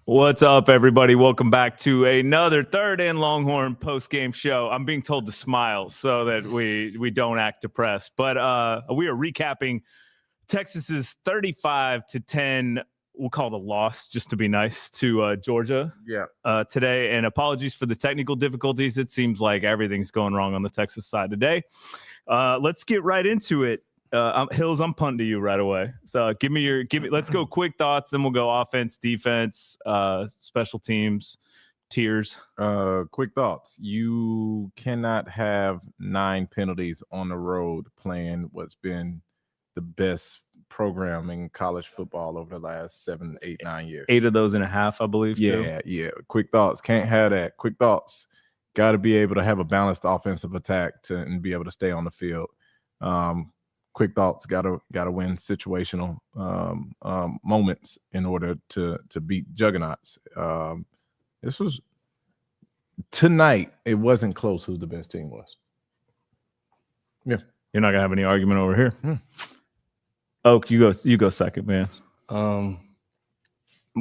What's up, everybody? Welcome back to another Third and Longhorn post-game show. I'm being told to smile so that we don't act depressed. But we are recapping Texas's 35-10, we'll call it a loss just to be nice, to Georgia today. And apologies for the technical difficulties. It seems like everything's going wrong on the Texas side today. Let's get right into it. Hills, I'm punting to you right away. So give me. Let's go quick thoughts. Then we'll go offense, defense, special teams, tiers. Quick thoughts. You cannot have 9 penalties on the road playing what's been the best program in college football over the last 7, 8, 9 years. 8 of those and a half, I believe. Yeah. Quick thoughts. Can't have that. Quick thoughts. Got to be able to have a balanced offensive attack and be able to stay on the field. Quick thoughts. Got to win situational moments in order to beat juggernauts. This was tonight. It wasn't close who the best team was. Yeah, you're not gonna have any argument over here. Oak, you go second, man. I'm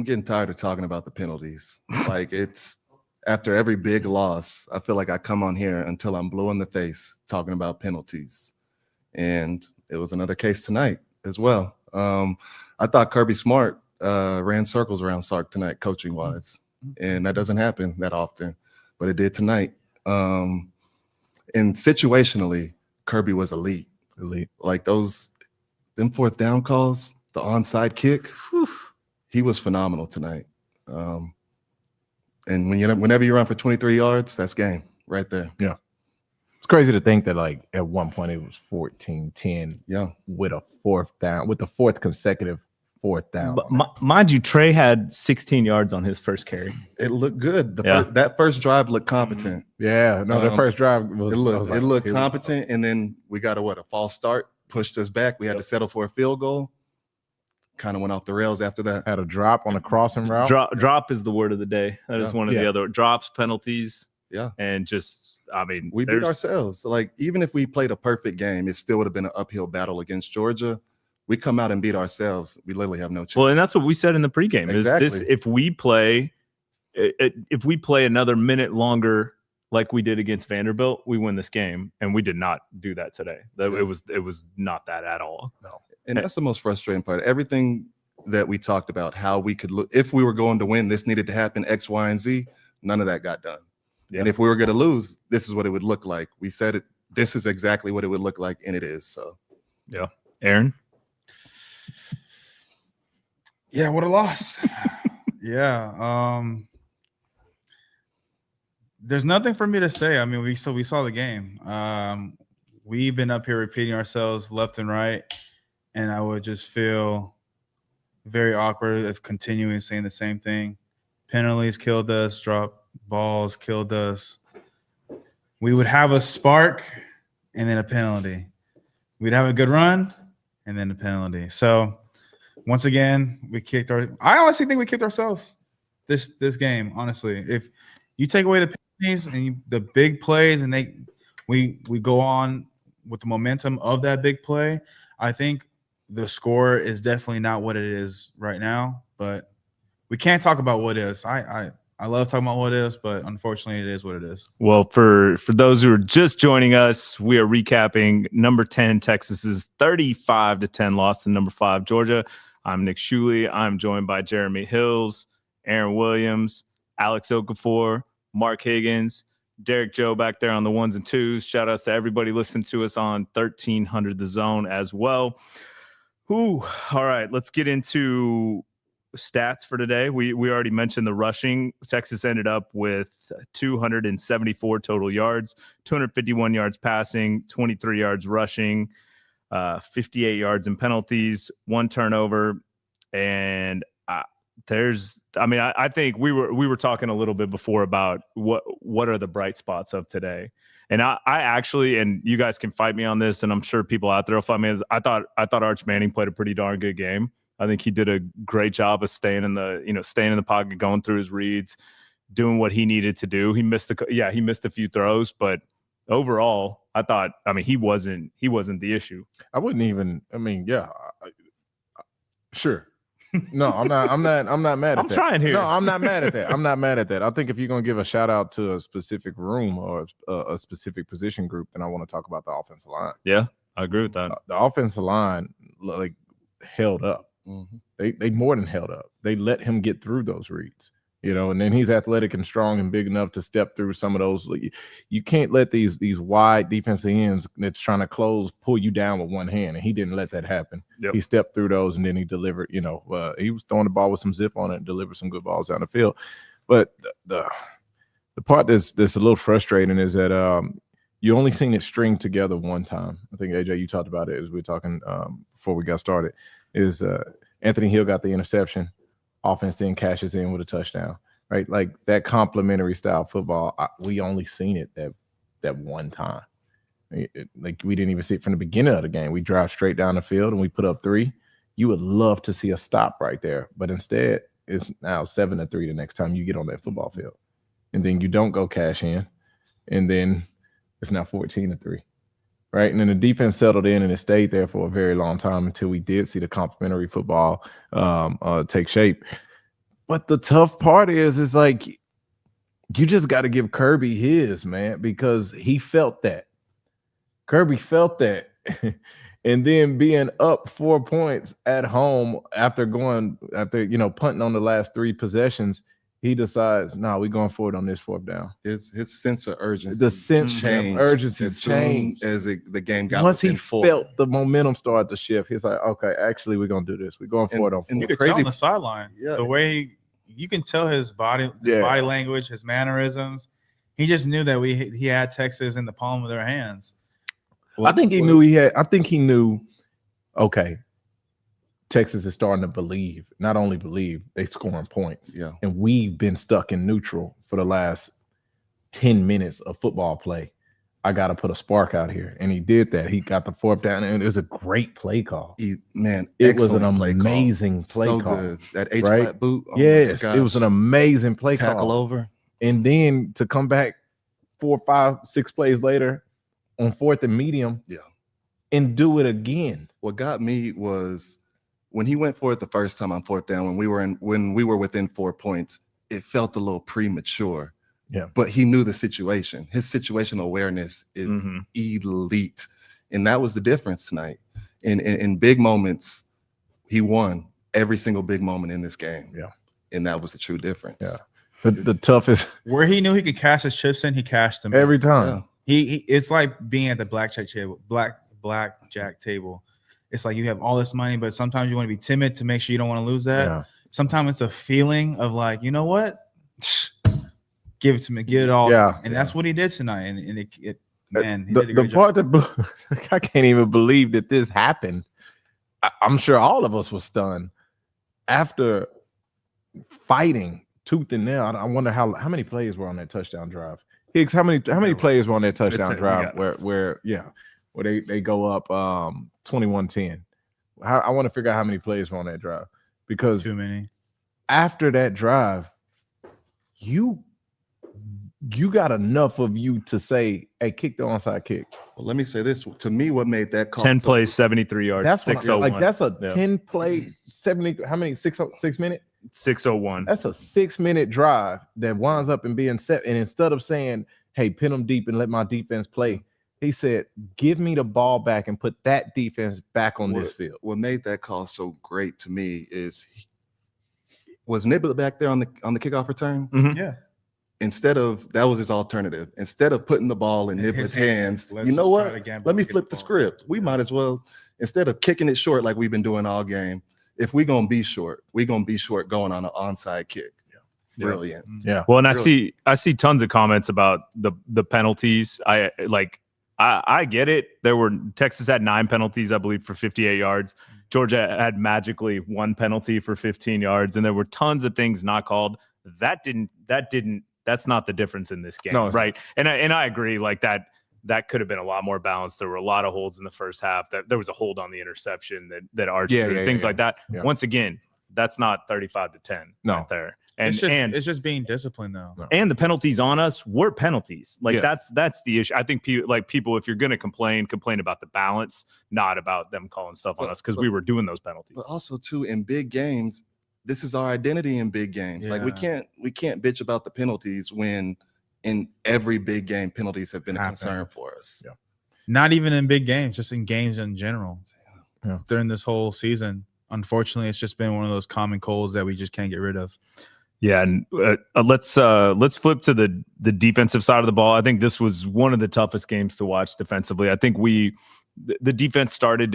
getting tired of talking about the penalties. Like, it's after every big loss, I feel like I come on here until I'm blue in the face talking about penalties. And it was another case tonight as well. I thought Kirby Smart ran circles around Sark tonight, coaching-wise. And that doesn't happen that often, but it did tonight. And situationally, Kirby was elite. Like them fourth down calls, the onside kick, he was phenomenal tonight. And whenever you run for 23 yards, that's game right there. Yeah. It's crazy to think that, like, at one point it was 14-10 with a fourth consecutive fourth down. But mind you, Trey had 16 yards on his first carry. It looked good. That first drive looked competent. Yeah, no, the first drive was it looked competent, and then we got a false start, pushed us back. We had to settle for a field goal. Kind of went off the rails after that. Had a drop on a crossing route. Drop is the word of the day. That is one of the other drops, penalties. Yeah. And just, I mean, we beat ourselves. So, like, even if we played a perfect game, it still would have been an uphill battle against Georgia. We come out and beat ourselves. We literally have no chance. Well, and that's what we said in the pregame. Exactly. Is this, if we play another minute longer like we did against Vanderbilt, we win this game. And we did not do that today. It was not that at all. No. And that's the most frustrating part. Everything that we talked about, how we could look, if we were going to win, this needed to happen, X, Y, and Z. None of that got done. Yeah. And if we were going to lose, this is what it would look like. We said it. This is exactly what it would look like, and it is. So, yeah. Aaron? Yeah, what a loss. Yeah. There's nothing for me to say. I mean, we saw the game. We've been up here repeating ourselves left and right, and I would just feel very awkward of continuing saying the same thing. Penalties killed us. Drop balls killed us. We would have a spark and then a penalty. We'd have a good run and then a penalty. So once again, I honestly think we kicked ourselves this game. Honestly, if you take away the penalties and the big plays, and we go on with the momentum of that big play, I think the score is definitely not what it is right now. But we can't talk about what is. I love talking about what is, but unfortunately it is what it is. Well, for those who are just joining us, we are recapping number 10, Texas's 35-10 loss to number 5, Georgia. I'm Nick Shuley. I'm joined by Jeremy Hills, Aaron Williams, Alex Okafor, Mark Higgins, Derek Joe back there on the ones and twos. Shout outs to everybody listening to us on 1300 The Zone as well. All right, let's get into stats for today. We already mentioned the rushing. Texas ended up with 274 total yards, 251 yards passing, 23 yards rushing, 58 yards in penalties, 1 turnover. And I think we were talking a little bit before about what are the bright spots of today. And I actually, and you guys can fight me on this, and I'm sure people out there will fight me. I thought Arch Manning played a pretty darn good game. I think he did a great job of staying in the pocket, going through his reads, doing what he needed to do. He missed a few throws, but overall, he wasn't the issue. I wouldn't even. I mean, yeah, sure. No, I'm not mad at I'm that. trying here. No, I'm not mad at that. I'm not mad at that. I think if you're gonna give a shout out to a specific room or a specific position group, then I want to talk about the offensive line. Yeah, I agree with that. The offensive line like held up. Mm-hmm. They more than held up. They let him get through those reads. And then he's athletic and strong and big enough to step through some of those. You can't let these wide defensive ends that's trying to close pull you down with one hand, and he didn't let that happen. Yep. He stepped through those, and then he delivered. He was throwing the ball with some zip on it and delivered some good balls down the field. But the part that's a little frustrating is that you only seen it string together one time. I think AJ, you talked about it as we were talking before we got started. Is Anthony Hill got the interception? Offense then cashes in with a touchdown, right? Like that complementary style football, we only seen it that one time. Like we didn't even see it from the beginning of the game. We drive straight down the field and we put up 3. You would love to see a stop right there, but instead it's now 7-3 the next time you get on that football field, and then you don't go cash in, and then it's now 14-3. Right. And then the defense settled in and it stayed there for a very long time until we did see the complementary football take shape. But the tough part is like, you just got to give Kirby his, man, because he felt that. Kirby felt that. And then being up 4 points at home after punting on the last 3 possessions, he decides, we're going for it on this 4th down. His sense of urgency, the sense of urgency changed as the game got once he 4. felt the momentum start to shift. He's like, okay, actually, we're gonna do this. We're going for it on 4. You could tell on the sideline, the way you can tell his body language, his mannerisms. He just knew that he had Texas in the palm of their hands. I think he knew. Okay, Texas is starting to believe. Not only believe, they scoring points. Yeah. And we've been stuck in neutral for the last 10 minutes of football play. I got to put a spark out here. And he did that. He got the 4th down, and it was a great play call. It was an amazing play call. Good. That H-flat boot. Oh yes, it was an amazing play call. Tackle over. And then to come back 4, 5, 6 plays later on 4th and medium and do it again. What got me was when he went for it the first time on 4th down, when we were within 4 points, it felt a little premature. Yeah. But he knew the situation. His situational awareness is elite. And that was the difference tonight. In big moments, he won every single big moment in this game. Yeah. And that was the true difference. Yeah. The toughest. Where he knew he could cash his chips in, he cashed them every time. Yeah. It's like being at the blackjack table. It's like you have all this money, but sometimes you want to be timid to make sure you don't want to lose that. Yeah. Sometimes it's a feeling of like, you know what? Give it to me, get it all. Yeah. And that's what he did tonight. And he did a great the part job. that I can't even believe that this happened. I'm sure all of us were stunned after fighting tooth and nail. I wonder how many plays were on that touchdown drive. Higgs, how many plays were on that touchdown drive where they go up 21-10? I want to figure out how many plays were on that drive, because too many. After that drive, you got enough of you to say, hey, kick the onside kick. Well, let me say this. To me, what made that call 10 plays, 73 yards, that's 601. That's a 10 play, 70. How many? 6 minutes? 601. That's a 6-minute drive that winds up in being set. And instead of saying, hey, pin them deep and let my defense play, he said, give me the ball back and put that defense back on this field. What made that call so great to me is, was Niblett back there on the kickoff return? Mm-hmm. Yeah. That was his alternative. Instead of putting the ball in Niblett's hands, you know what? Let me flip the script. We might as well, instead of kicking it short like we've been doing all game, if we're going to be short, we're going to be short going on an onside kick. Yeah. Brilliant. Yeah. Well, and I see tons of comments about the penalties. I get it. Texas had 9 penalties, I believe, for 58 yards. Georgia had magically 1 penalty for 15 yards, and there were tons of things not called. That's not the difference in this game, no, right? And I agree, like that could have been a lot more balanced. There were a lot of holds in the first half. That there was a hold on the interception that Archie, things like that. Yeah. Once again, that's not 35-10 no. right there. And it's just being disciplined though. and the penalties on us were penalties. Like Yeah. that's the issue. I think people, if you're going to complain about the balance, not about them calling stuff on us, because we were doing those penalties. But also too, in big games, this is our identity in big games. Like we can't bitch about the penalties when in every big game penalties have been a concern for us. Yeah. Not even in big games, just in games in general. Yeah. During this whole season, unfortunately, it's just been one of those common colds that we just can't get rid of. Yeah, and let's flip to the defensive side of the ball. I think this was one of the toughest games to watch defensively. I think the defense started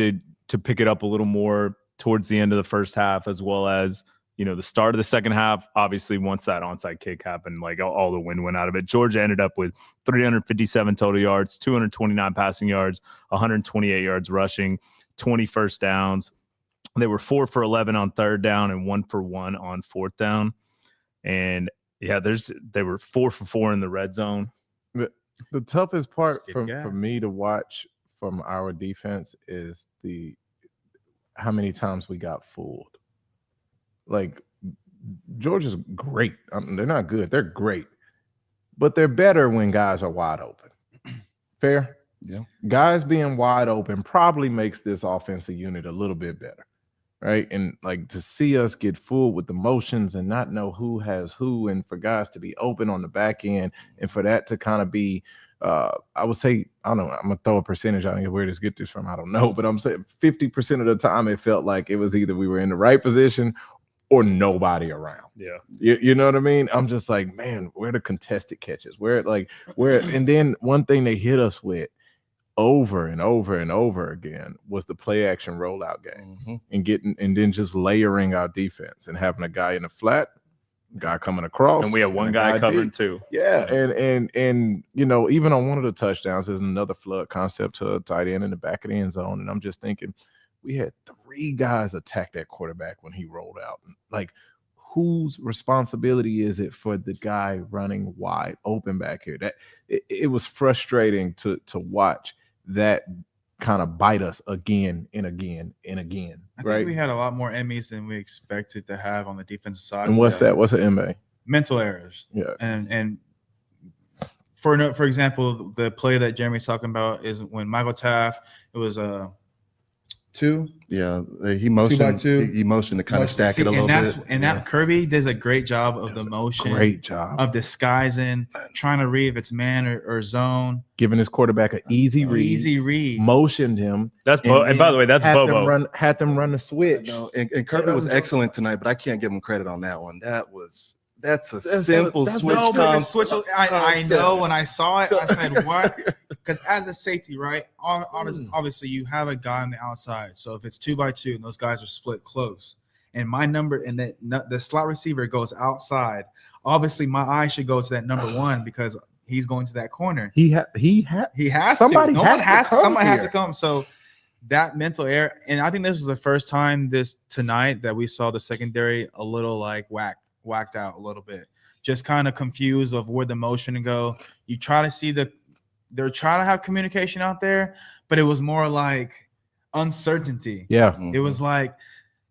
to pick it up a little more towards the end of the first half, as well as the start of the second half. Obviously, once that onside kick happened, like all the wind went out of it. Georgia ended up with 357 total yards, 229 passing yards, 128 yards rushing, 20 first downs. They were 4 for 11 on third down and 1 for 1 on fourth down. And yeah, they were 4 for 4 in the red zone. The toughest part for gas. me to watch from our defense is how many times we got fooled. Like, Georgia's great. They're not good. They're great. But they're better when guys are wide open. Fair? Yeah. Guys being wide open probably makes this offensive unit a little bit better. Right. And like to see us get fooled with the motions and not know who has who, and for guys to be open on the back end, and for that to kind of be, I would say, I don't know, I'm going to throw a percentage. I don't know where to get this from. I don't know. But I'm saying 50% of the time it felt like it was either we were in the right position or nobody around. Yeah. You know what I mean? I'm just like, man, where the contested catches? Where, and then one thing they hit us with over and over and over again was the play action rollout game, and then just layering our defense and having a guy in the flat, guy coming across, and we have one guy covering too. Yeah, and even on one of the touchdowns, there's another flood concept to a tight end in the back of the end zone, and I'm just thinking, we had 3 guys attack that quarterback when he rolled out. Like, whose responsibility is it for the guy running wide open back here? That it was frustrating to watch that kind of bite us again and again and again. I think we had a lot more Emmys than we expected to have on the defensive side. And what's that? What's an MA? Mental errors. Yeah. And for example, the play that Jeremy's talking about is when Michael Taft, it was 2. Yeah, he motioned. 2 by 2. He motioned to kind of stack it a little bit. And that Kirby does a great job of the motion. Great job of disguising, trying to read if it's man or zone, giving his quarterback an easy read. Motioned him. That's and by the way, that's Bobo. Had them run the switch. And Kirby was excellent tonight, but I can't give him credit on that one. That's a simple switch. I know when I saw it, I said, what? Because as a safety, right? Obviously, you have a guy on the outside. So if it's 2 by 2 and those guys are split close, and my number and the slot receiver goes outside, obviously my eye should go to that number 1 because he's going to that corner. He has somebody to. Somebody has to come. So that mental error, and I think this was the first time tonight that we saw the secondary a little like whacked out a little bit, just kind of confused of where the motion to go. You try to see they're trying to have communication out there, but it was more like uncertainty. Yeah. It was like,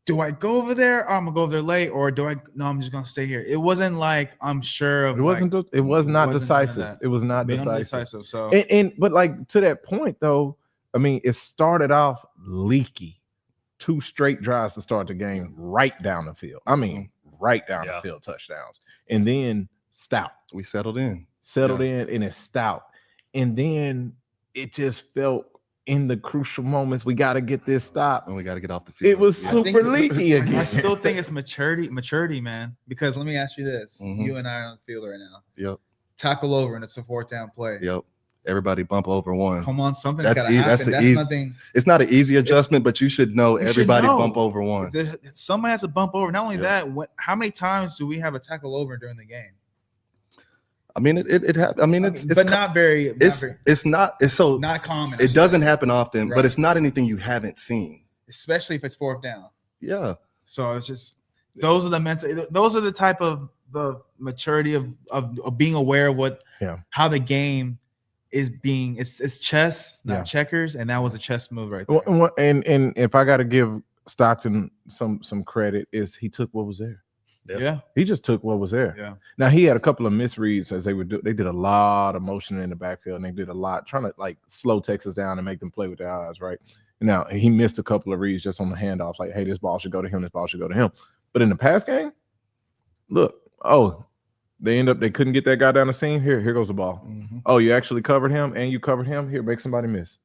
do I go over there? Or I'm gonna go over there late, or I'm just gonna stay here. It wasn't like I'm sure of. It was not decisive. It was not decisive. So but like to that point though, I mean, it started off leaky. 2 straight drives to start the game right down the field. I mean, right down the field touchdowns, and then stout. We settled in, and it's stout, and then it just felt in the crucial moments we got to get this stop, and we got to get off the field. It was super leaky again. I still think it's maturity, man. Because let me ask you this: you and I are on the field right now. Yep. Tackle over and it's a 4th down play. Yep. Everybody bump over 1. Come on, something's got to happen. That's nothing. It's not an easy adjustment, but you should know everybody bump over 1. Somebody has to bump over. Not only that, how many times do we have a tackle over during the game? I mean, it's not very. It's not common. It doesn't happen often, but it's not anything you haven't seen, especially if it's 4th down. Yeah. So it's just those are the type of the maturity of being aware of how the game is being. It's chess, not checkers, and that was a chess move right there. And if I got to give Stockton some credit, is he took what was there. Yeah. He just took what was there. Yeah. Now he had a couple of misreads as they would do. They did a lot of motion in the backfield, and they did a lot trying to like slow Texas down and make them play with their eyes, right? Now he missed a couple of reads just on the handoffs, like, hey, this ball should go to him, this ball should go to him. But in the pass game, look, they couldn't get that guy down the seam. Here goes the ball. Mhm. Oh, you actually covered him and you covered him. Here, make somebody miss.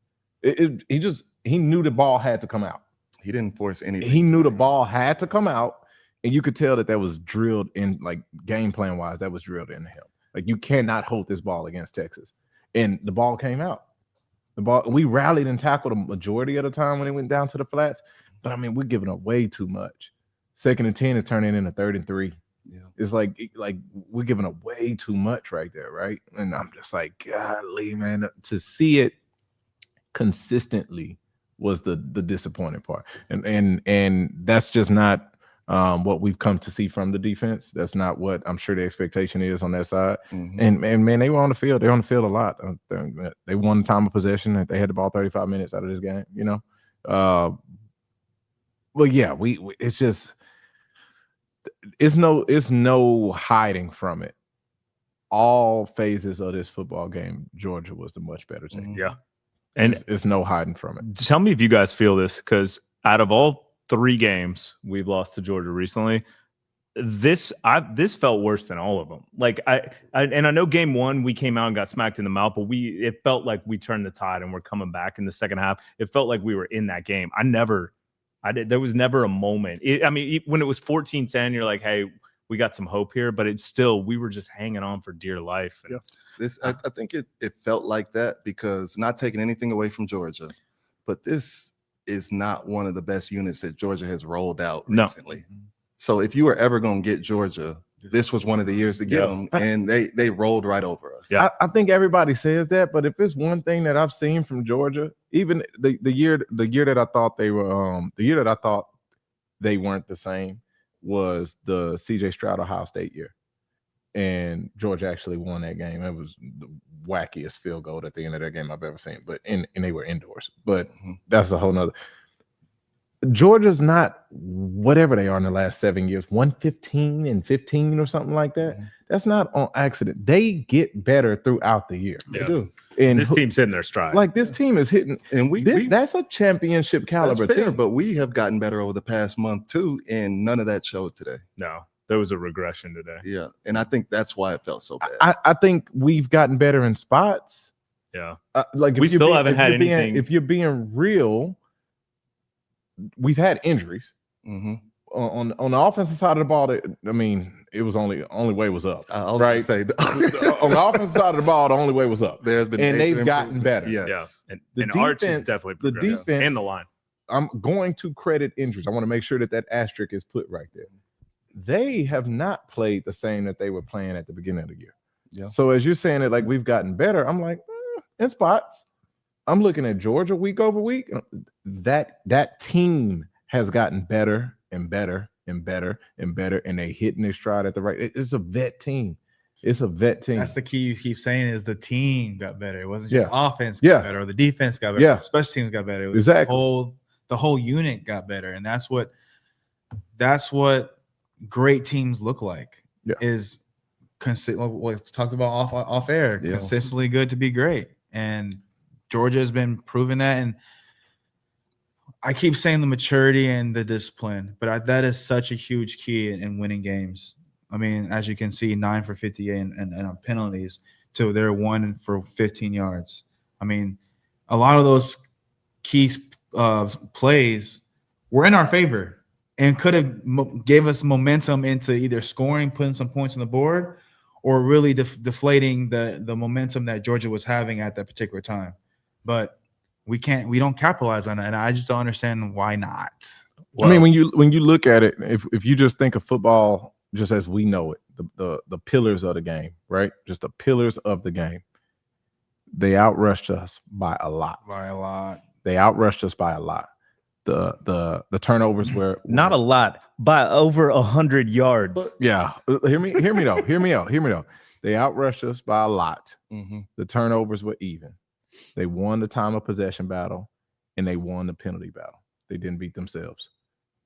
He knew the ball had to come out. He didn't force anything. He knew the ball had to come out. And you could tell that was drilled in, like game plan wise, that was drilled into him. Like you cannot hold this ball against Texas. And the ball came out. We rallied and tackled a majority of the time when it went down to the flats. But I mean, we're giving up way too much. 2nd and 10 is turning into 3rd and 3. Yeah. It's like we're giving up way too much right there, right? And I'm just like, golly, man, to see it consistently was the disappointing part. And that's just not what we've come to see from the defense. That's not what I'm sure the expectation is on that side. Mhm. And man, they were on the field. They're on the field a lot. They won the time of possession. They had the ball 35 minutes out of this game, you know. Well, yeah, it's no hiding from it. All phases of this football game, Georgia was the much better team. Mhm. Yeah. And it's no hiding from it. tell me if you guys feel this, because out of all 3 games we've lost to Georgia recently, this felt worse than all of them. Like I know game 1 we came out and got smacked in the mouth, but it felt like we turned the tide and we're coming back in the second half. It felt like we were in that game. There was never a moment. When it was 14-10, you're like, hey, we got some hope here, but we were just hanging on for dear life. And, I think it felt like that because, not taking anything away from Georgia, but this is not one of the best units that Georgia has rolled out recently. So if you were ever going to get Georgia, this was one of the years to get them, and they rolled right over us. Yeah. I think everybody says that, but if it's one thing that I've seen from Georgia, even the year that I thought they were, the year that I thought they weren't the same was the CJ Stroud Ohio State year, and Georgia actually won that game. It was the wackiest field goal at the end of that game I've ever seen, and they were indoors. But that's a whole nother. Georgia's not whatever they are in the last 7 years, 115 and 15 or something like that. That's not on accident. They get better throughout the year. They do. And this team's hitting their stride. Like this team is hitting, and that's a championship caliber that's fair, team. but we have gotten better over the past month too, and none of that showed today. No, there was a regression today. Yeah, and I think that's why it felt so bad. I think we've gotten better in spots. Yeah, like we still haven't had anything. If you're being real, we've had injuries. Mm-hmm. On the offensive side of the ball, it was only way was up. I was right? Say on the offensive side of the ball, the only way was up. There's been, and they've gotten better. Yes. Yeah, the and defense, Arch is definitely the defense and the line. I'm going to credit injuries. I want to make sure that asterisk is put right there. They have not played the same that they were playing at the beginning of the year. Yeah. So as you're saying it, like we've gotten better, I'm like, in spots. I'm looking at Georgia week over week. That team has gotten better and better and better and better, and they hitting their stride at the right. It's a vet team. It's a vet team. That's the key you keep saying is the team got better. It wasn't just offense got better or the defense got better. Yeah. Special teams got better. It was exactly. The whole unit got better, and that's what great teams look like. Yeah. Is what we talked about off air. Yeah. Consistently good to be great, and Georgia has been proving that. And I keep saying the maturity and the discipline, but that is such a huge key in winning games. I mean, as you can see, 9 for 58 and on penalties to their 1 for 15 yards. I mean, a lot of those key plays were in our favor and could have gave us momentum into either scoring, putting some points on the board, or really deflating the momentum that Georgia was having at that particular time. But we don't capitalize on it, and I just don't understand why not. Well, I mean, when you look at it, if you just think of football just as we know it, the pillars of the game, right? Just the pillars of the game. They outrushed us by a lot. They outrushed us by a lot. The turnovers were not a lot, by over 100 yards. Yeah, hear me though. They outrushed us by a lot. Mm-hmm. The turnovers were even. They won the time of possession battle, and they won the penalty battle. They didn't beat themselves.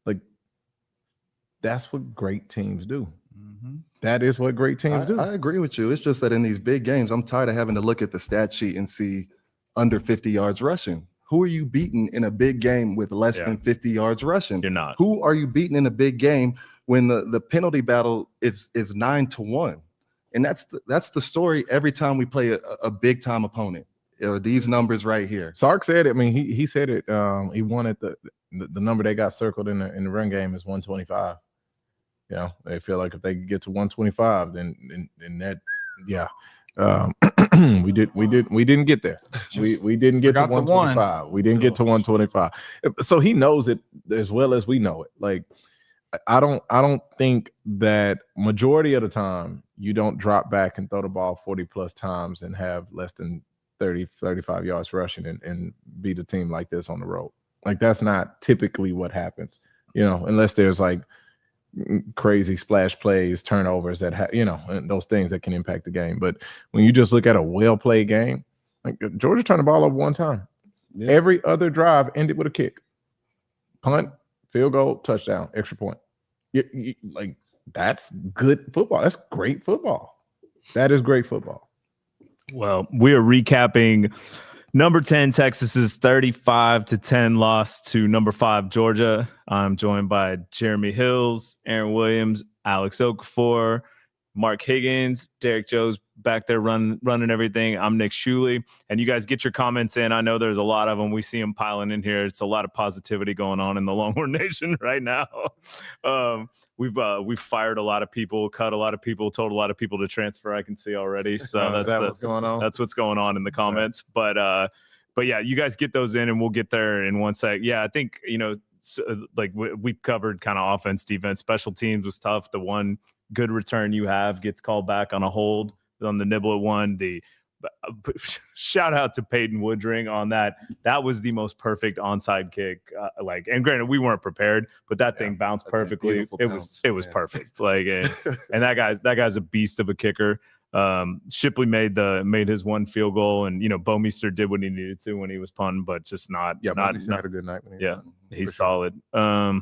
Like that's what great teams do. Mm-hmm. That is what great teams do. I agree with you. It's just that in these big games, I'm tired of having to look at the stat sheet and see under 50 yards rushing. Who are you beating in a big game with less than 50 yards rushing? You're not. Who are you beating in a big game when the penalty battle is 9-1? And that's the story every time we play a big time opponent. Or these numbers right here. Sark said it. I mean, he said it. He wanted the number they got circled in the run game is 125. You know, they feel like if they get to 125, then that, we didn't get there. We didn't get to 125. We didn't get to 125. So he knows it as well as we know it. Like, I don't think that majority of the time you don't drop back and throw the ball 40 plus times and have less than 35 yards rushing and beat a team like this on the road. Like, that's not typically what happens, you know, unless there's like crazy splash plays, turnovers that and those things that can impact the game. But when you just look at a well-played game, like Georgia turned the ball over one time. Yeah. Every other drive ended with a kick, punt, field goal, touchdown, extra point. Like, that's good football. That's great football. That is great football. Well, we are recapping number 10 Texas's 35-10 loss to number 5 Georgia. I'm joined by Jeremy Hills, Aaron Williams, Alex Okafor, Mark Higgins, Derek Joe's back there running everything. I'm Nick Shuley, and you guys get your comments in. I know there's a lot of them. We see them piling in here. It's a lot of positivity going on in the Longhorn Nation right now. We've fired a lot of people, cut a lot of people, told a lot of people to transfer. I can see already. So that's what's going on. That's what's going on in the comments. Yeah. But yeah, you guys get those in, and we'll get there in one sec. Yeah, I think like we've covered kind of offense, defense, special teams was tough. The one good return you have gets called back on a hold on the nibble at one. The shout out to Peyton Woodring on that. That was the most perfect onside kick. And granted, we weren't prepared, but that thing bounced perfectly. It was perfect. Like, and that guy's a beast of a kicker. Shipley made his one field goal, and Bomeister did what he needed to when he was punting, but just not. Yeah, not had a good night. He's solid. I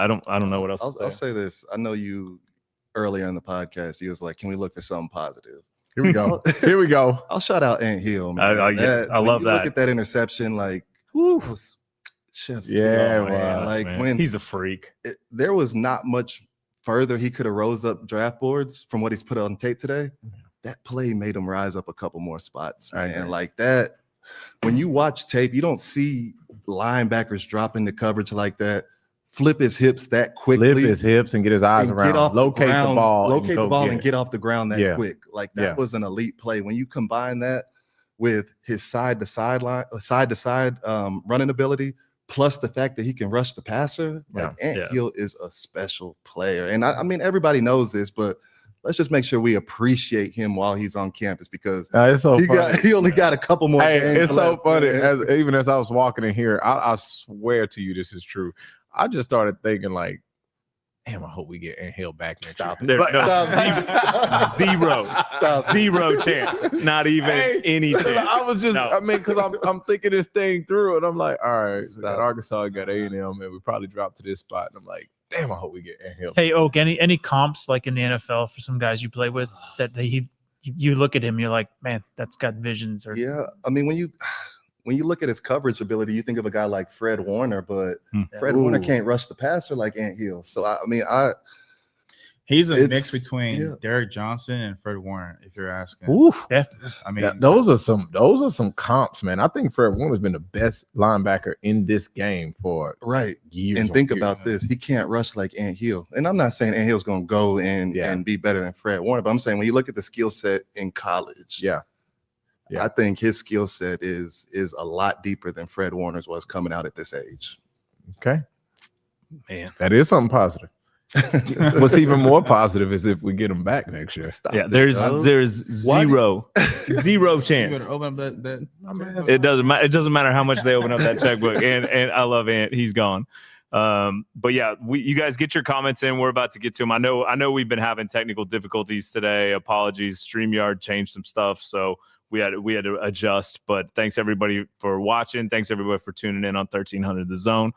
don't know what else. I'll say this. I know you earlier in the podcast. He was like, "Can we look for something positive?" Here we go. Here we go. I'll shout out Ant Hill. I love that. Look at that interception. Like, chef's man. He's a freak. There was not much further he could have rose up draft boards from what he's put on tape today. That play made him rise up a couple more spots, man. Like that. When you watch tape, you don't see linebackers dropping the coverage like that. Flip his hips that quickly. Flip his hips and get his eyes around. Locate the ball and get off the ground that quick. Like, that was an elite play. When you combine that with his side to side running ability, plus the fact that he can rush the passer, Ant Hill is a special player. And I mean, everybody knows this, but let's just make sure we appreciate him while he's on campus, because he only got a couple more games. It's so funny. Even as I was walking in here, I swear to you, this is true. I just started thinking, like, damn, I hope we get Ant Hill back next year. Zero chance. Not even any chance. I was just, because I'm thinking this thing through, and I'm like, all right, so got Arkansas, got A&M, and we probably dropped to this spot. And I'm like, damn, I hope we get Ant Hill. Hey, Oak, any comps like in the NFL for some guys you play with that you look at him, you're like, man, that's got visions? Or yeah, I mean, when you look at his coverage ability, you think of a guy like Fred Warner, but Fred Warner can't rush the passer like Ant Hill. So he's a mix between Derek Johnson and Fred Warner, if you're asking. Definitely. I mean, those are some comps, man. I think Fred Warner's been the best linebacker in this game for years. And think about this: he can't rush like Ant Hill. And I'm not saying Ant Hill's going to go and be better than Fred Warner, but I'm saying when you look at the skill set in college, I think his skill set is a lot deeper than Fred Warner's was coming out at this age. Okay. Man. That is something positive. What's even more positive is if we get him back next year. There's zero chance. It doesn't matter how much they open up that checkbook. And I love Ant. He's gone. But yeah, you guys get your comments in. We're about to get to them. I know we've been having technical difficulties today. Apologies. StreamYard changed some stuff, so we had to adjust. But thanks everybody for watching. Thanks everybody for tuning in on 1300 The Zone.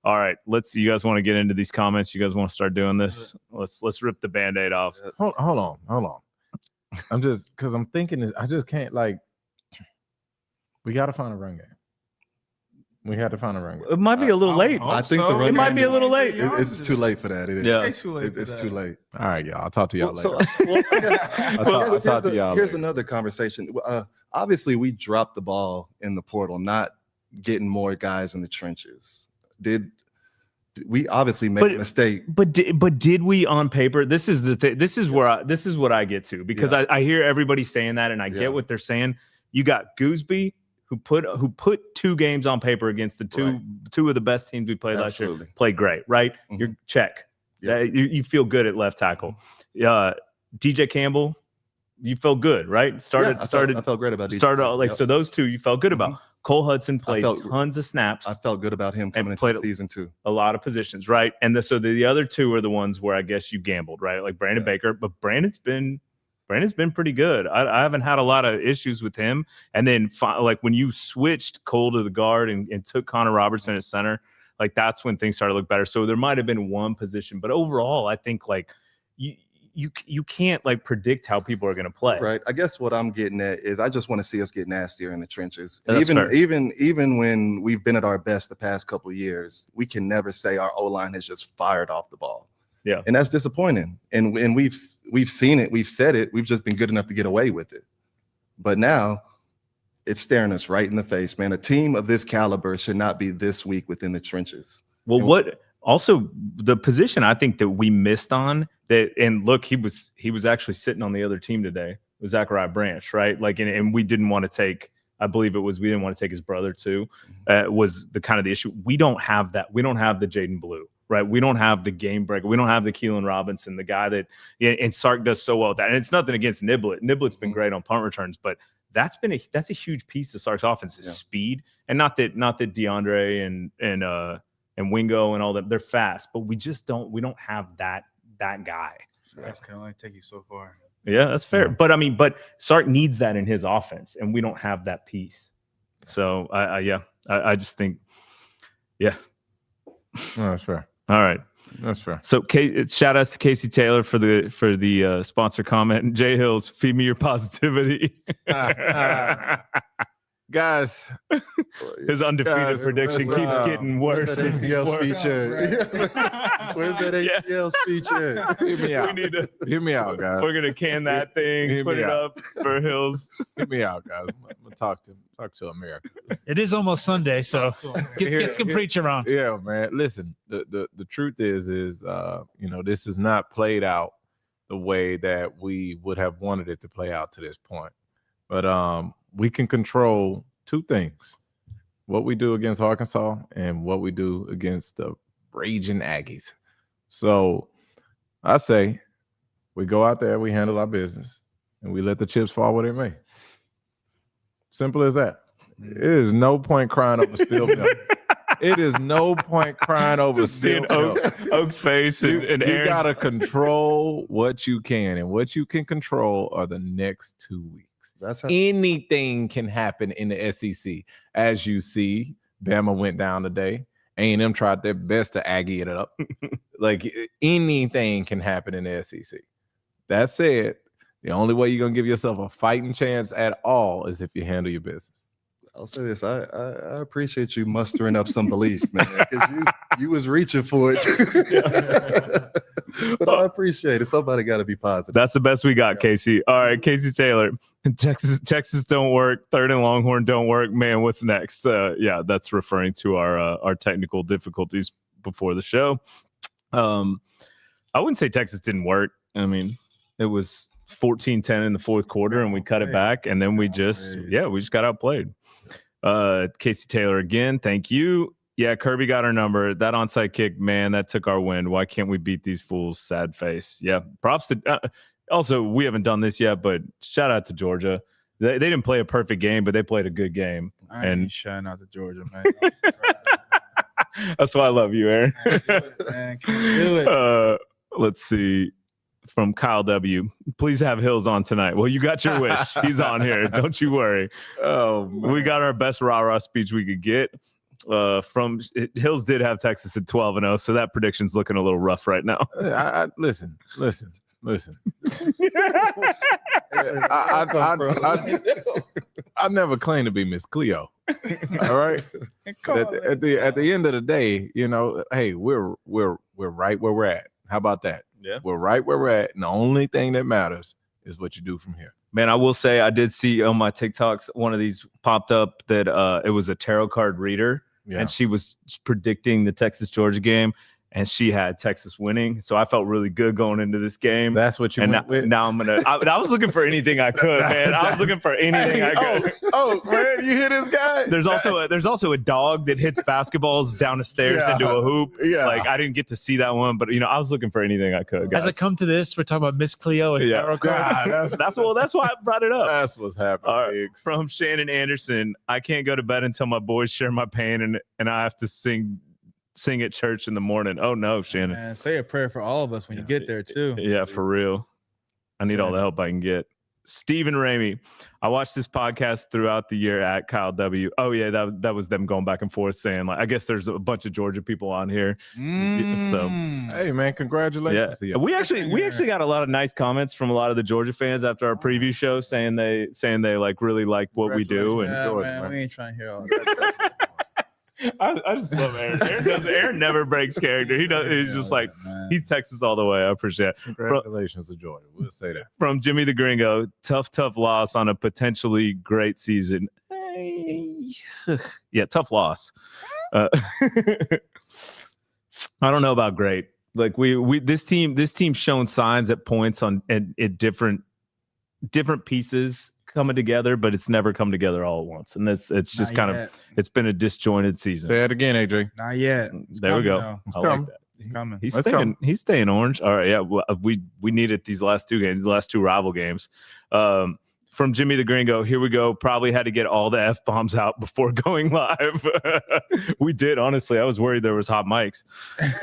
All right, you guys want to get into these comments? You guys want to start doing this? Let's rip the Band-Aid off. Hold on. I'm just because I'm thinking I just can't we got to find a run game. We had to find a run game. It might be a little late. I think the run It might game be a little late. It's too late for that. It is. Yeah. It's too late. It's too late. All right, y'all. I'll talk to y'all later. I'll talk to y'all Here's later. another conversation. Obviously, we dropped the ball in the portal, not getting more guys in the trenches. We obviously made a mistake? But did we on paper? This is the thing. This is what I get to, because I hear everybody saying that, and I get what they're saying. You got Gooseby, who put 2 games on paper against the two of the best teams we played last year. Played great, right? Mm-hmm. You're check. Yeah. You feel good at left tackle. DJ Campbell, you felt good, right? I felt great about DJ. So those 2 you felt good about. Cole Hudson played tons of snaps. I felt good about him coming into the season too. A lot of positions, right? And so the other 2 are the ones where I guess you gambled, right? Like Brandon Baker, but Brandon's been pretty good. I haven't had a lot of issues with him. And then like when you switched Cole to the guard and took Connor Robertson at center, like that's when things started to look better. So there might have been one position, but overall, I think like you can't like predict how people are going to play. Right. I guess what I'm getting at is I just want to see us get nastier in the trenches. That's fair. Even when we've been at our best the past couple of years, we can never say our O-line has just fired off the ball. Yeah. And that's disappointing. And we've seen it, we've said it, we've just been good enough to get away with it. But now it's staring us right in the face, man. A team of this caliber should not be this weak within the trenches. Well, also the position I think that we missed on that, and look, he was actually sitting on the other team today, was Zachariah Branch, right? Like, and we didn't want to take, I believe we didn't want to take his brother too, was the kind of the issue. We don't have that. We don't have the Jaden Blue. Right, we don't have the game breaker. We don't have the Keelan Robinson, the guy that and Sark does so well at that. And it's nothing against Niblett. Niblett's been great on punt returns, but that's a huge piece of Sark's offense is speed. And not that DeAndre and Wingo and all that, they're fast, but we don't have that guy. That can only take you so far. Yeah, that's fair. Yeah. But Sark needs that in his offense, and we don't have that piece. So I just think, no, that's fair. All right. That's fair. So shout outs to Casey Taylor for the sponsor comment. And Jay Hills, feed me your positivity. Guys, his undefeated prediction keeps getting worse. Where's that ACL speech at? Where's that ACL speech at? Hear me out, guys. We're gonna can that thing, put it up for Hills. Hear me out, guys. I'm gonna talk to America. It is almost Sunday, so get some preacher on. Yeah, man. Listen, the truth is this is not played out the way that we would have wanted it to play out to this point. But we can control 2 things: what we do against Arkansas and what we do against the raging Aggies. So I say we go out there, we handle our business, and we let the chips fall where they may. Simple as that. It is no point crying over spilled milk. It is no point crying over spilled milk. Oak's face and you Aaron. Gotta control what you can, and what you can control are the next 2 weeks. Anything can happen in the SEC. As you see, Bama went down today. A&M tried their best to Aggie it up. Like anything can happen in the SEC. That said, the only way you're going to give yourself a fighting chance at all is if you handle your business. I'll say this. I appreciate you mustering up some belief, man, because you was reaching for it. But I appreciate it. Somebody got to be positive. That's the best we got, Casey. All right, Casey Taylor. Texas don't work. 3rd and Longhorn don't work. Man, what's next? That's referring to our technical difficulties before the show. I wouldn't say Texas didn't work. I mean, it was 14-10 in the 4th quarter, and we cut it back, and then we just got outplayed. Casey Taylor again, thank you. Yeah, Kirby got our number. That onside kick, man, that took our win. Why can't we beat these fools? Sad face. Yeah, props to also, we haven't done this yet, but shout out to Georgia. They didn't play a perfect game, but they played a good game. And shout out to Georgia, man. That's why I love you, Aaron. Man, can we do it? Let's see. From Kyle W. Please have Hills on tonight. Well, you got your wish. He's on here. Don't you worry. Oh, man. We got our best rah-rah speech we could get. Hills did have Texas at 12-0, so that prediction's looking a little rough right now. Listen. I never claimed to be Miss Cleo. All right. At the end of the day, hey, we're right where we're at. How about that? Yeah, we're right where we're at, and the only thing that matters is what you do from here. Man, I will say I did see on my TikToks one of these popped up that it was a tarot card reader, and she was predicting the Texas-Georgia game, and she had Texas winning. So I felt really good going into this game. That's what you went with? Now I was looking for anything I could, man. I was looking for anything I could. Man, you hear this guy? There's also a dog that hits basketballs down the stairs into a hoop. Yeah. Like, I didn't get to see that one, but I was looking for anything I could, guys. As I come to this, we're talking about Miss Cleo and tarot cards. That's why I brought it up. That's what's happening. All right. From Shannon Anderson, I can't go to bed until my boys share my pain, and I have to sing at church in the morning. Oh no, Shannon. Man, say a prayer for all of us when you get there too. Yeah, for real. I need all the help I can get. Stephen Ramey, I watched this podcast throughout the year at Kyle W. Oh yeah, that was them going back and forth saying, like, I guess there's a bunch of Georgia people on here. So hey man, congratulations. Yeah. We actually got a lot of nice comments from a lot of the Georgia fans after our preview show saying they like really like what we do. And man, we ain't trying to hear all that. I just love Aaron. Aaron never breaks character. He's just like, he's Texas all the way. I appreciate it. Congratulations to Georgia. We'll say that. From Jimmy the Gringo, tough loss on a potentially great season. Yeah, tough loss. I don't know about great. Like this team's shown signs at points at different pieces coming together, but it's never come together all at once, and it's just it's been a disjointed season. Say it again, AJ. Not yet. There we go. It's I coming. like that. He's coming. He's staying orange. All right, yeah. Well, we needed these last two games, the last two rival games. From Jimmy the Gringo, here we go. Probably had to get all the F-bombs out before going live. We did, honestly. I was worried there was hot mics.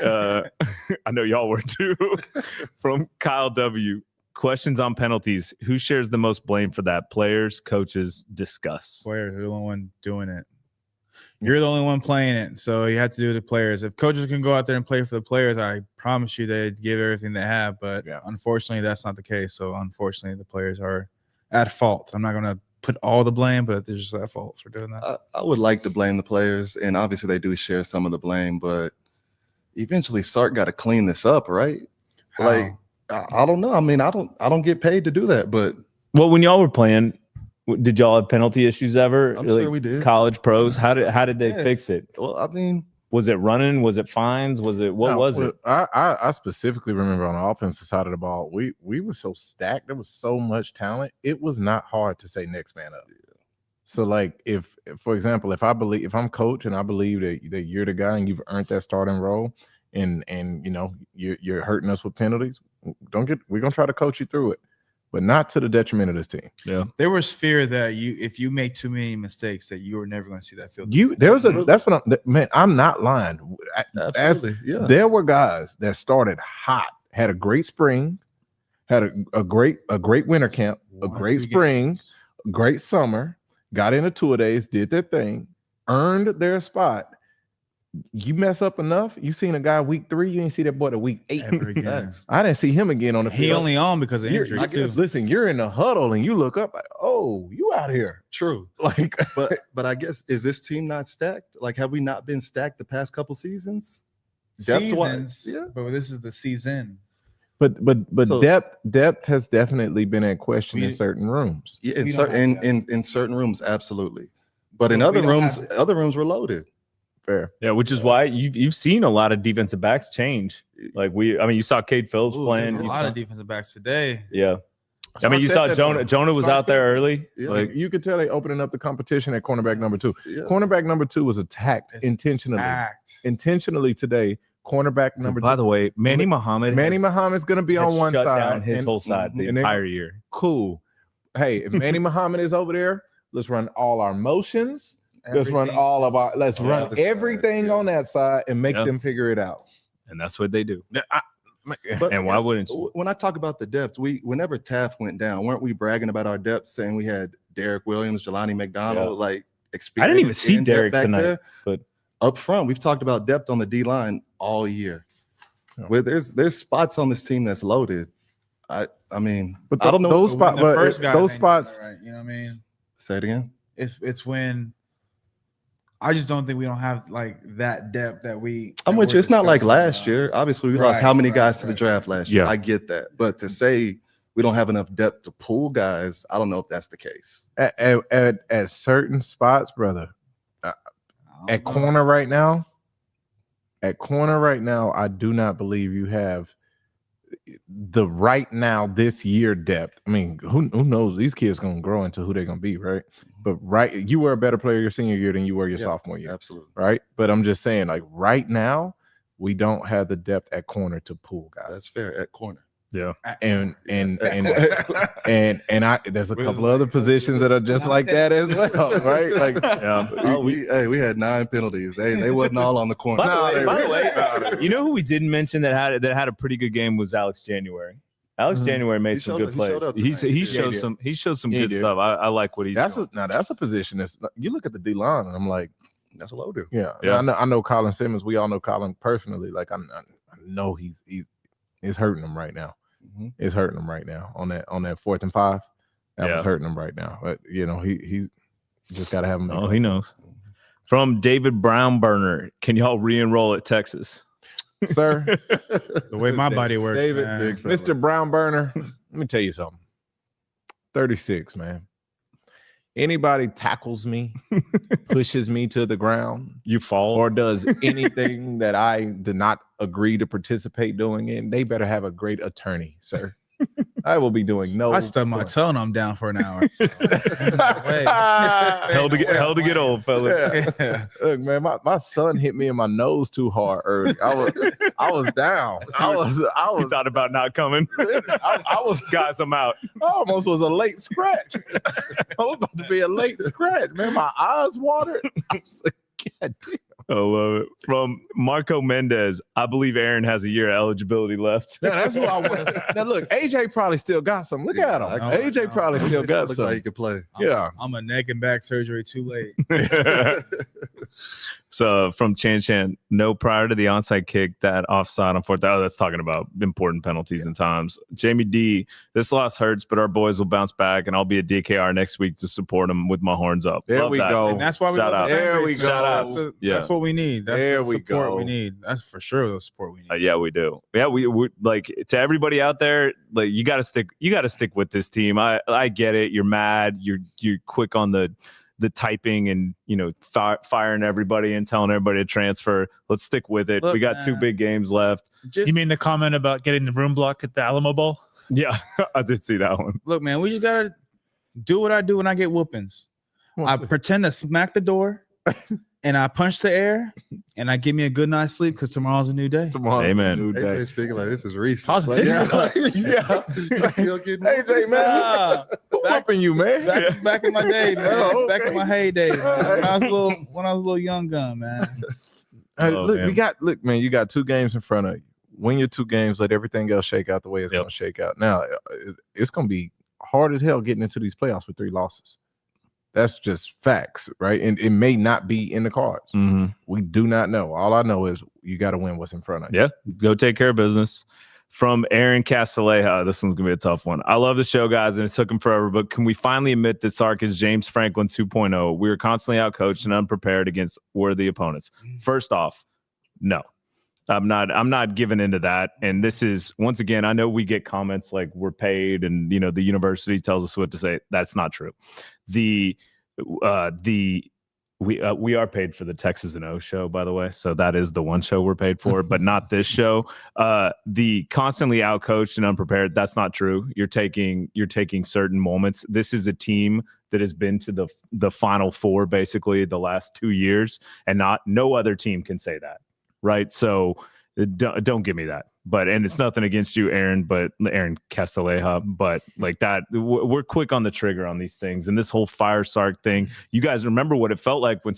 I know y'all were too. From Kyle W. Questions on penalties. Who shares the most blame for that? Players, coaches, discuss. Players are the only one doing it. You're the only one playing it, so you have to do it to players. If coaches can go out there and play for the players, I promise you they'd give everything they have. But unfortunately, that's not the case. So unfortunately, the players are at fault. I'm not going to put all the blame, but they're just at fault for doing that. I would like to blame the players, and obviously they do share some of the blame. But eventually, Sark got to clean this up, right? How? Like. I don't know. I mean, I don't get paid to do that, but when y'all were playing, did y'all have penalty issues ever? I'm sure we did. College pros, how did they fix it? Well, I mean, was it running? Was it fines? Was it was it? I specifically remember on the offensive side of the ball, we were so stacked. There was so much talent. It was not hard to say next man up. So, like, if for example, if I'm coach and I believe that you're the guy and you've earned that starting role, and you're hurting us with penalties, we're gonna try to coach you through it, but not to the detriment of this team. Yeah, there was fear that if you make too many mistakes, that you were never going to see that field. I'm not lying. Absolutely, there were guys that started hot, had a great spring, had a great winter camp, a great spring, a great summer, got into 2 days, did their thing, earned their spot. You mess up enough, you seen a guy week 3, you ain't see that boy to week 8. I didn't see him again on the field. He only on because of injury. Listen, you're in the huddle and you look up like, oh, you out here. True. Like, but I guess, is this team not stacked? Like, have we not been stacked the past couple seasons? Seasons, yeah. But this is the season. But so, depth has definitely been at question in certain rooms. Yeah, in certain rooms, absolutely. But in other rooms were loaded. Fair. Yeah, which is why you've seen a lot of defensive backs change. Like you saw Cade Phillips playing. A lot of defensive backs today. Yeah. You saw Jonah was out there early. Yeah. Like, you could tell they opening up the competition at cornerback number 2. Yeah. Cornerback number 2 was attacked intentionally today. Cornerback number 2. By the way, Manny Muhammad's going to be on one side. Down his whole side the entire year. Cool. Hey, if Manny Muhammad is over there, let's run all our motions. Let's run everything on that side and make them figure it out. And that's what they do. And why wouldn't you? When I talk about the depth, whenever Taft went down, weren't we bragging about our depth, saying we had Derek Williams, Jelani McDonald, like experience? I didn't even see Derek tonight, but up front, we've talked about depth on the D line all year. Yeah. Where there's spots on this team that's loaded. I mean, But I don't know. those But when spots, the first guys those ain't doing it spots. right, you know what I mean? Say it again. It's when I just don't think we don't have like that depth that we. I'm that with we're you. It's not like discussing last about. year. Obviously, we lost how many Right, guys to the right. draft last year? Yeah. I get that. But to say we don't have enough depth to pull guys, I don't know if that's the case. At certain spots, brother. I don't At know. corner right now, I do not believe you have the right now this year depth. I mean, who knows? These kids gonna grow into who they're gonna be, right? But you were a better player your senior year than you were your Yeah, sophomore year, Absolutely. right? But I'm just saying, like right now, we don't have the depth at corner to pull guys. That's fair at corner. Yeah. And Yeah. I there's a couple of other positions that are just like that as well, right? Like Oh, we had 9 penalties. They wasn't all on the corner. By the way, you know who we didn't mention that had a pretty good game was Alex January. Alex Mhm. January made He some showed good up- he showed plays. up He tonight. he showed some He good did. stuff. I like what he's doing. that's a position that's you look at the D line and I'm like, That's what I'll do. yeah. Yeah. I know Colin Simmons. We all know Colin personally. Like I know it's hurting him right now. Mhm. It's hurting him right now on that 4th and 5. That Yeah. was hurting him right now. But he just got to have him. Oh, he knows. From David Brownburner, can y'all re-enroll at Texas? Sir. The way my body works, David, man. Big fella. Mr. Brownburner, let me tell you something. 36, man. Anybody tackles me, pushes me to the ground, You fall. or does anything that I did not agree to participate doing in, they better have a great attorney, sir. I will be doing no. I stubbed my toe and I'm down for an hour. So. hell to get old, fellas. Yeah. Look, man, my son hit me in my nose too hard early. I was down. I You was thought about not coming. I was Guys, I'm out. I almost was a late scratch. I was about to be a late scratch, man. My eyes watered. I was like, God damn. I love it. From Marco Mendez, I believe Aaron has a year of eligibility left. Now, that's what I want. Now look, AJ probably still got some. Look Yeah, at him. I know. AJ probably still got Looks like he some. could play. Yeah. I'm a neck and back surgery too late. So from Chan Chan, no prior to the onside kick, that offside on 4th. Oh, that's talking about important penalties and times. Jamie D, this loss hurts, but our boys will bounce back, and I'll be at DKR next week to support them with my horns up. There Love we that. go. And that's why we Shout love out. the fan There base, we man. go. Shout out. That's, Yeah. that's what we need. That's There the we support go. we need. That's for sure the support we need. Yeah, we do. Yeah, we like to everybody out there. Like you got to stick with this team. I get it. You're mad. You're quick on the typing and firing everybody and telling everybody to transfer. Let's stick with it. Look, we got 2 man. big games left. Just, You mean the comment about getting the room block at the Alamo Bowl? Yeah, I did see that one. look, man, we just gotta do what I do when I get whoopings. I pretend to smack the door and I punch the air and I give me a good night's sleep because tomorrow's a new day. Tomorrow, Amen. new day. AJ speaking like this is recent. Positivity. Like, Yeah. You'll get AJ, man, who whooping you, man? Back in my day, man. Oh, Back okay. in my heyday, man. When I was a little young gun, man. Hey, Oh, look, man. man, you got 2 games in front of you. Win your 2 games, let everything else shake out the way it's Yep. going to shake out. Now, it's going to be hard as hell getting into these playoffs with 3 losses. That's just facts, right? And it may not be in the cards. Mm-hmm. We do not know. All I know is you got to win what's in front of you. Yeah, go take care of business. From Aaron Castilleja, this one's gonna be a tough one. I love the show, guys, and it took him forever, but can we finally admit that Sark is James Franklin 2.0? We were constantly outcoached and unprepared against worthy opponents. First off, no. I'm not giving into that. And this is, once again, I know we get comments like we're paid and the university tells us what to say. That's not true. We are paid for the Texas and O show, by the way. So that is the one show we're paid for, but not this show. The constantly outcoached and unprepared, that's not true. You're taking certain moments. This is a team that has been to the Final Four basically the last 2 years, and no other team can say that. Right. So don't give me that. And it's nothing against you, Aaron Castilleja, but like that, we're quick on the trigger on these things. And this whole fire Sark thing, you guys remember what it felt like when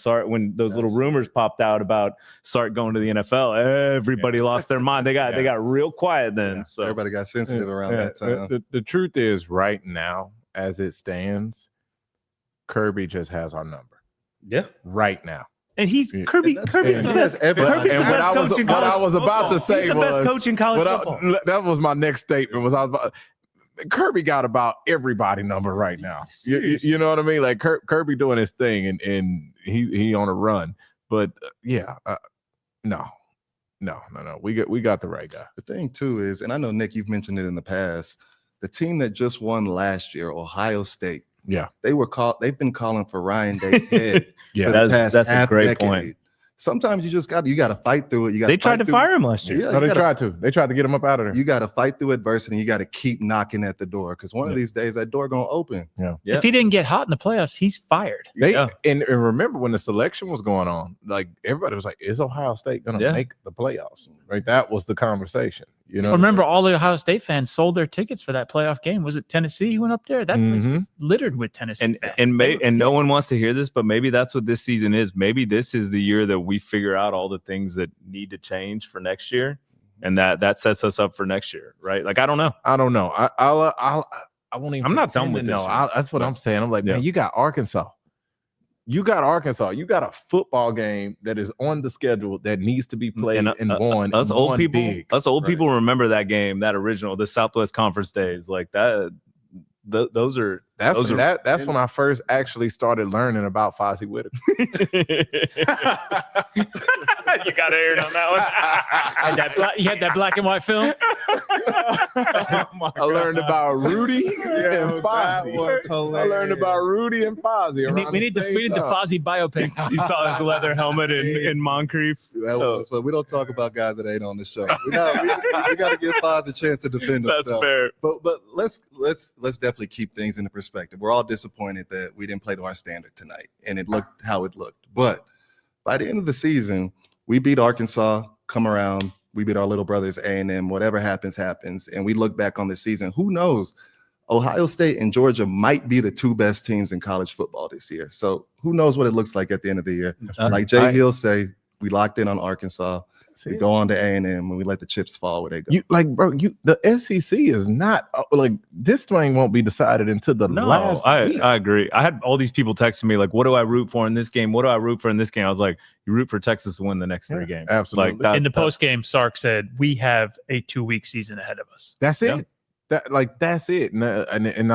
those little rumors popped out about Sark going to the NFL. Everybody lost their mind. They got real quiet then. Yeah. So Everybody got sensitive around that time. The truth is, right now, as it stands, Kirby just has our number. yeah. Right now. And he's Yeah. Kirby. And Kirby's he the has best. every- Kirby's the And best coach in what I college was about to football. say He's the best was- coach in college football. that was my next statement. Kirby got about everybody number right now. You know what I mean? Like Kirby doing his thing, and he on a run. But no. We got the right guy. The thing too is, and I know Nick, you've mentioned it in the past, the team that just won last year, Ohio State. Yeah. They've been calling for Ryan Day's head. Yeah, for the that's past a half great decade. point. Sometimes you got to fight through it. They tried to fire him last year. Yeah, No, they you gotta- tried to get him up out of there. You got to fight through adversity. You got to keep knocking at the door because one of these days that door gonna open. Yeah. If he didn't get hot in the playoffs, he's fired. And remember when the selection was going on, like everybody was like, "Is Ohio State going to make the playoffs?" Right? That was the conversation. You know, Remember, all the Ohio State fans sold their tickets for that playoff game. Was it Tennessee who went up there? That place was littered with Tennessee fans. And no one wants to hear this, but maybe that's what this season is. Maybe this is the year that we figure out all the things that need to change for next year, and that sets us up for next year, right? Like I don't know. I won't even. I'm not done pretend with to this know. year. That's what I'm saying. I'm like, Yeah. man, you got Arkansas. You got a football game that is on the schedule that needs to be played and won. Us and old won people, big. people remember that game, that original, the Southwest Conference days, like that. Those are That's when I first actually started learning about Fozzie Whitaker. you got to air it on that one. You had that black and white film. I learned about Rudy and Fozzie. I learned about Rudy and Fozzie. We need the Fozzie biopic. You saw his leather helmet in Moncrief. That was, but we don't talk about guys that ain't on the show. We got to give Foz a chance to defend himself. That's fair. But let's definitely keep things into perspective. We're all disappointed that we didn't play to our standard tonight, and it looked how it looked. But by the end of the season, we beat Arkansas. Come around, we beat our little brothers A&M. Whatever happens, happens. And we look back on this season. Who knows? Ohio State and Georgia might be the two best teams in college football this year. So who knows what it looks like at the end of the year? Like Jay Hill say, we locked in on Arkansas. We go on to A&M and we let the chips fall where they go. The SEC is not like this thing won't be decided until the last week. I agree. I had all these people texting me like, what do I root for in this game? What do I root for in this game? I was like, you root for Texas to win the next 3 games. Absolutely. Like In the post game, Sark said, we have a 2-week season ahead of us. That's it. That's it. And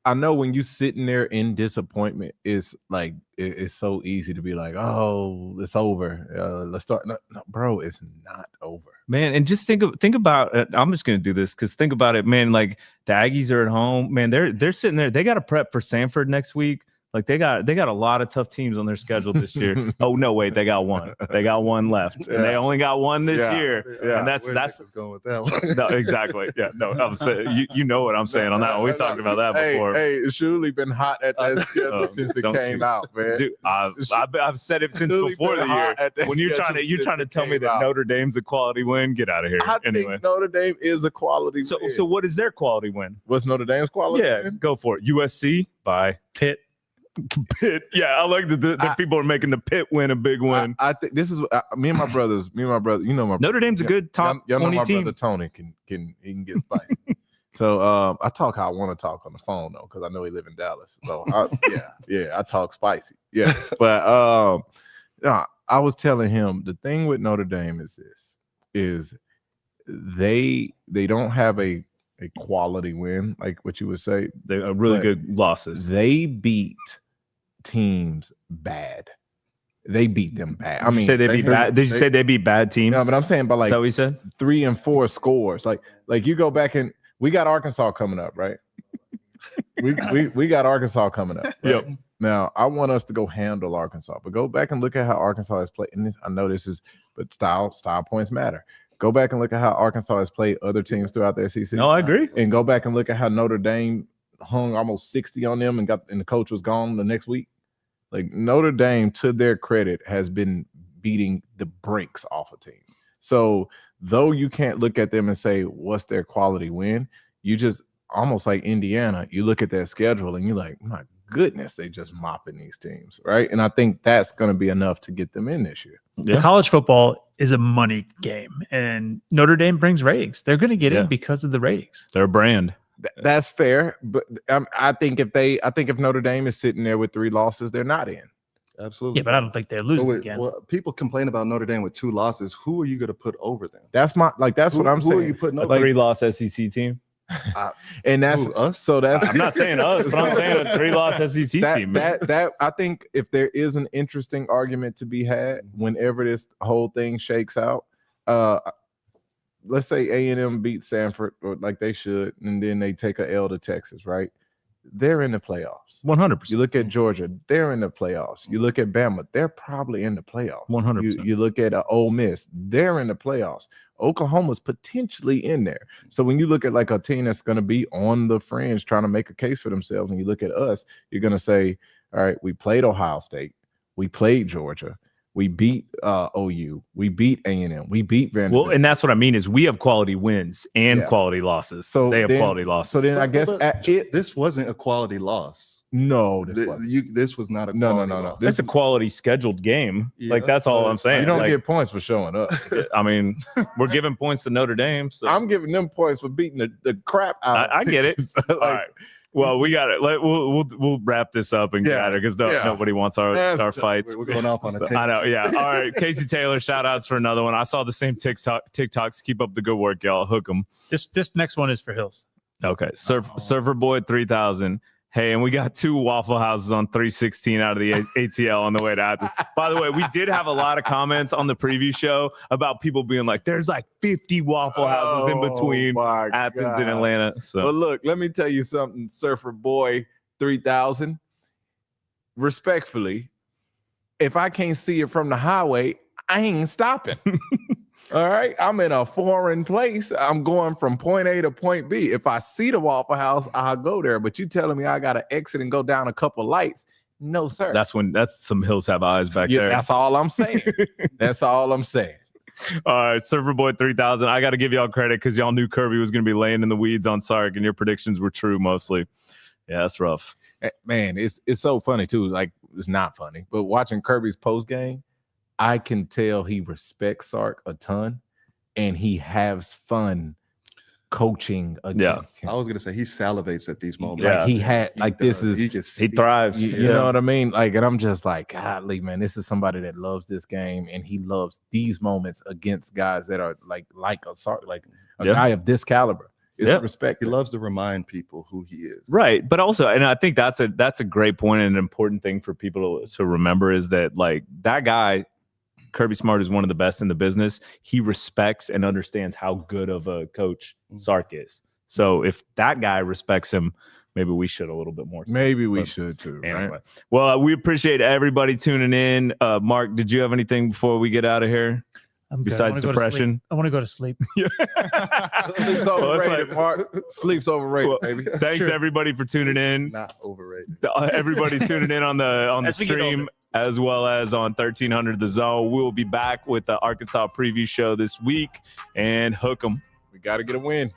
I know when you sitting there in disappointment, it's like it's so easy to be like, oh, it's over. Let's start. No, bro, it's not over, man. And just think about it. I'm just gonna do this because think about it, man. Like the Aggies are at home, man. They're sitting there. They got to prep for Sanford next week. Like they got a lot of tough teams on their schedule this year. Oh no, wait, they got one. They got one left, and they only got one this year. Yeah. And that's going with that one. no, exactly. Yeah, no, I'm saying you know what I'm saying on that one. We talked about that before. Hey, it's surely been hot at that schedule since it came out, man. Dude, I've said it since before the year. When you're trying to tell me that Notre Dame's a quality win, get out of here. I anyway. think Notre Dame is a quality win. So what is their quality win? What's Notre Dame's quality win? Go for it. USC by Pitt. Yeah, I like the people are making the Pitt win a big win. I think this is me and my brothers. You know Notre Dame's a good top y'all 20 know my team. brother Tony can get spicy. So I talk how I want to talk on the phone though, because I know he live in Dallas. So I talk spicy. Yeah, but I was telling him the thing with Notre Dame is they don't have a quality win, like what you would say. They're really good losses. They beat teams bad. They beat them bad. I mean, say they beat bad. Did you say they beat bad teams? No, but I'm saying, but like, is that what you said? 3 and 4 scores. Like you go back and we got Arkansas coming up, right? we got Arkansas coming up. Right? Yep. Now I want us to go handle Arkansas, but go back and look at how Arkansas has played. And I know this is, but style points matter. Go back and look at how Arkansas has played other teams throughout the SEC. No, I agree. And go back and look at how Notre Dame hung almost 60 on them and the coach was gone the next week. Like Notre Dame, to their credit, has been beating the brakes off a team. So though you can't look at them and say, what's their quality win? You just almost like Indiana, you look at their schedule and you're like, my goodness, they just mopping these teams, right? And I think that's going to be enough to get them in this year. Yeah. College football is a money game, and Notre Dame brings ratings. They're going to get in because of the ratings. They're a brand. That's fair, but I think if Notre Dame is sitting there with 3 losses, they're not in. Absolutely. Yeah, but I don't think they're losing again. Well, people complain about Notre Dame with 2 losses. Who are you going to put over them? That's what I'm saying. Who are you putting A over? 3-loss SEC team. And that's us. So that's I'm not saying us, but I'm saying a 3-loss SEC team. Man. that I think if there is an interesting argument to be had whenever this whole thing shakes out, let's say A&M beats Sanford or like they should, and then they take a L to Texas, right? They're in the playoffs. 100%. You look at Georgia, they're in the playoffs. You look at Bama, they're probably in the playoffs. 100%. You look at Ole Miss, they're in the playoffs. Oklahoma's potentially in there. So when you look at like a team that's going to be on the fringe trying to make a case for themselves, and you look at us, you're going to say, all right, we played Ohio State, we played Georgia, we beat OU, we beat A&M, we beat Vanderbilt. Well, and that's what I mean is we have quality wins and Yeah. quality losses. So they have then- quality losses. So then I guess This wasn't a quality loss. no, this wasn't. This was not a No, quality no. loss. That's a quality scheduled game. Yeah, Like that's all but I'm saying. You don't Like, get points for showing up. I mean, we're giving points to Notre Dame. So I'm giving them points for beating the crap out. I get it. teams. all right. Well, we got it. We'll wrap this up and get Yeah, out of it because yeah. nobody wants our fights. We're going off on a So, I know. Yeah. All right. Casey Taylor, shout outs for another one. I saw the same TikToks. Keep up the good work, y'all. Hook them. This next one is for Hills. Okay. Surfer Boy 3000. Hey, and we got 2 Waffle Houses on 316 out of the ATL on the way to Athens. By the way, we did have a lot of comments on the preview show about people being like, there's like 50 Waffle Houses in between Athens and Atlanta. So But look, let me tell you something, Surfer Boy 3000. Respectfully, if I can't see it from the highway, I ain't stopping. All right, I'm in a foreign place. I'm going from point A to point B. If I see the Waffle House, I'll go there. But you telling me I got to exit and go down a couple lights? No, sir. that's some Hills Have Eyes back there. That's all I'm saying. That's all I'm saying. All right, Surfer Boy 3000. I got to give y'all credit because y'all knew Kirby was going to be laying in the weeds on Sark, and your predictions were true mostly. Yeah, that's rough. Man, it's so funny too. Like, it's not funny, but watching Kirby's post game, I can tell he respects Sark a ton, and he has fun coaching against him. I was gonna say he salivates at these moments. Yeah. Like he had, like this is, He thrives. you know what I mean? Like, and I'm just like, golly, man, this is somebody that loves this game, and he loves these moments against guys that are like a Sark, like a Yeah. guy of this caliber. It's Yeah. respect. He loves to remind people who he is. Right. But also, and I think that's a great point and an important thing for people to remember is that like that guy, Kirby Smart, is one of the best in the business. He respects and understands how good of a coach Sark is. So if that guy respects him, maybe we should a little bit more. Maybe we But should too. Anyway. Right? Well, we appreciate everybody tuning in. Mark, did you have anything before we get out of here? I'm good. I Besides wanna go to depression? sleep. I want to go to sleep. Sleep's Well, it's overrated, like- Mark. Sleep's overrated, Well, baby. Thanks everybody for tuning in. Not overrated. Everybody tuning in on the As we get stream older. as well as on 1300 The Zone. We'll be back with the Arkansas preview show this week and hook 'em. We got to get a win.